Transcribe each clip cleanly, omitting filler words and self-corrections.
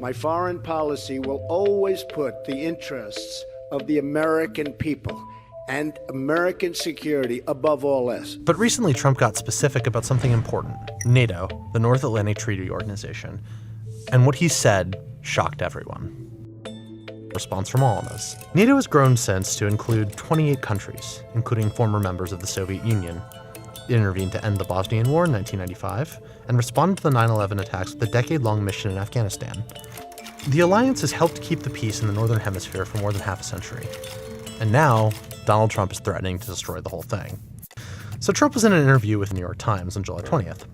My foreign policy will always put the interests of the American people and American security above all else. But recently, Trump got specific about something important: NATO, the North Atlantic Treaty Organization. And what he said shocked everyone. Response from all of us. NATO has grown since to include 28 countries, including former members of the Soviet Union. It intervened to end the Bosnian War in 1995 and responded to the 9/11 attacks with a decade-long mission in Afghanistan. The alliance has helped keep the peace in the Northern Hemisphere for more than half a century. And now, Donald Trump is threatening to destroy the whole thing. So Trump was in an interview with the New York Times on July 20th.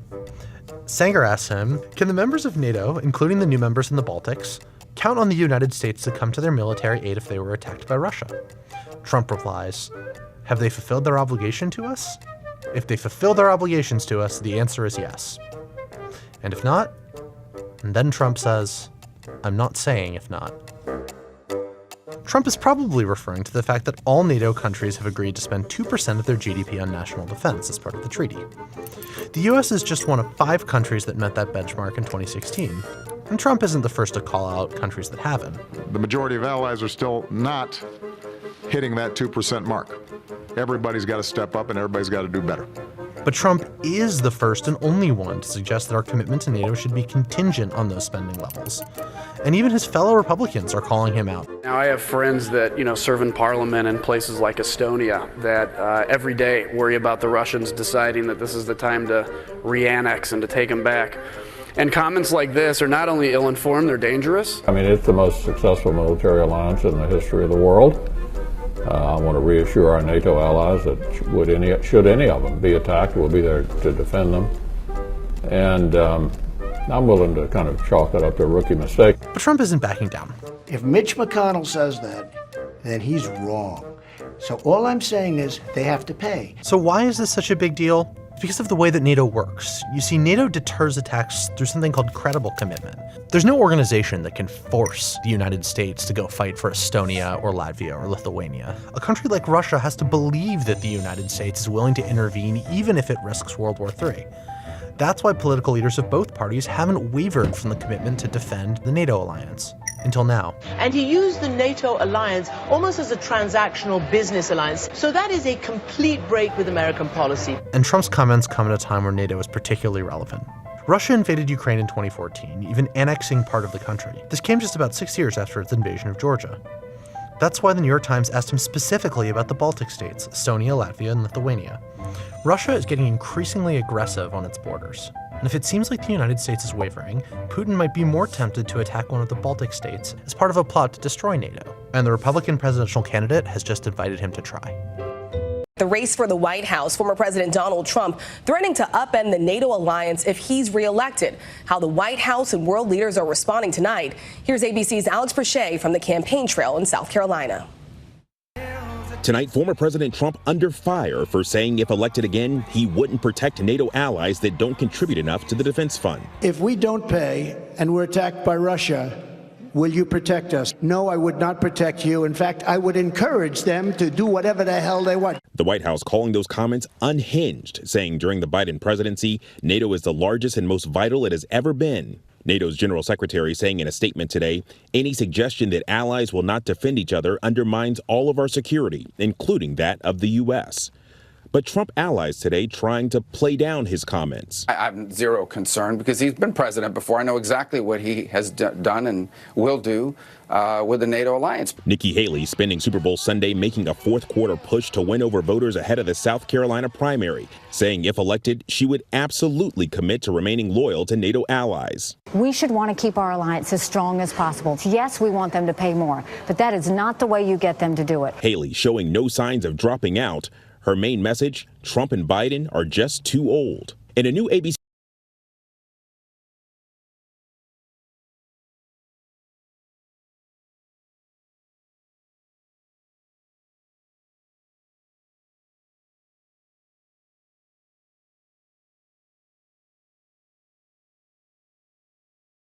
Sanger asked him, can the members of NATO, including the new members in the Baltics, count on the United States to come to their military aid if they were attacked by Russia? Trump replies, have they fulfilled their obligation to us? If they fulfill their obligations to us, the answer is yes. And if not, and then Trump says, I'm not saying if not. Trump is probably referring to the fact that all NATO countries have agreed to spend 2% of their GDP on national defense as part of the treaty. The US is just one of 5 countries that met that benchmark in 2016. And Trump isn't the first to call out countries that haven't. The majority of allies are still not hitting that 2% mark. Everybody's got to step up and everybody's got to do better. But Trump is the first and only one to suggest that our commitment to NATO should be contingent on those spending levels. And even his fellow Republicans are calling him out. Now, I have friends that, serve in parliament in places like Estonia that every day worry about the Russians deciding that this is the time to re-annex and to take them back. And comments like this are not only ill-informed, they're dangerous. I mean, it's the most successful military alliance in the history of the world. I want to reassure our NATO allies that should any of them be attacked, we'll be there to defend them. And I'm willing to kind of chalk it up to a rookie mistake. But Trump isn't backing down. If Mitch McConnell says that, then he's wrong. So all I'm saying is they have to pay. So why is this such a big deal? Because of the way that NATO works. You see, NATO deters attacks through something called credible commitment. There's no organization that can force the United States to go fight for Estonia or Latvia or Lithuania. A country like Russia has to believe that the United States is willing to intervene even if it risks World War III. That's why political leaders of both parties haven't wavered from the commitment to defend the NATO alliance. Until now. And he used the NATO alliance almost as a transactional business alliance. So that is a complete break with American policy. And Trump's comments come at a time where NATO is particularly relevant. Russia invaded Ukraine in 2014, even annexing part of the country. This came just about 6 years after its invasion of Georgia. That's why the New York Times asked him specifically about the Baltic states, Estonia, Latvia, and Lithuania. Russia is getting increasingly aggressive on its borders. And if it seems like the United States is wavering, Putin might be more tempted to attack one of the Baltic states as part of a plot to destroy NATO. And the Republican presidential candidate has just invited him to try. The race for the White House, former President Donald Trump threatening to upend the NATO alliance if he's reelected. How the White House and world leaders are responding tonight. Here's ABC's Alex Brachet from the campaign trail in South Carolina. Tonight, former President Trump under fire for saying if elected again, he wouldn't protect NATO allies that don't contribute enough to the defense fund. If we don't pay and we're attacked by Russia, will you protect us? No, I would not protect you. In fact, I would encourage them to do whatever the hell they want. The White House calling those comments unhinged, saying during the Biden presidency, NATO is the largest and most vital it has ever been. NATO's General Secretary saying in a statement today, any suggestion that allies will not defend each other undermines all of our security, including that of the U.S. But Trump allies today trying to play down his comments. I'm zero concerned because he's been president before. I know exactly what he has done and will do with the NATO alliance. Nikki Haley spending Super Bowl Sunday making a fourth quarter push to win over voters ahead of the South Carolina primary, saying if elected, she would absolutely commit to remaining loyal to NATO allies. We should want to keep our alliance as strong as possible. Yes, we want them to pay more, but that is not the way you get them to do it. Haley showing no signs of dropping out. Her main message, Trump and Biden are just too old. In a new ABC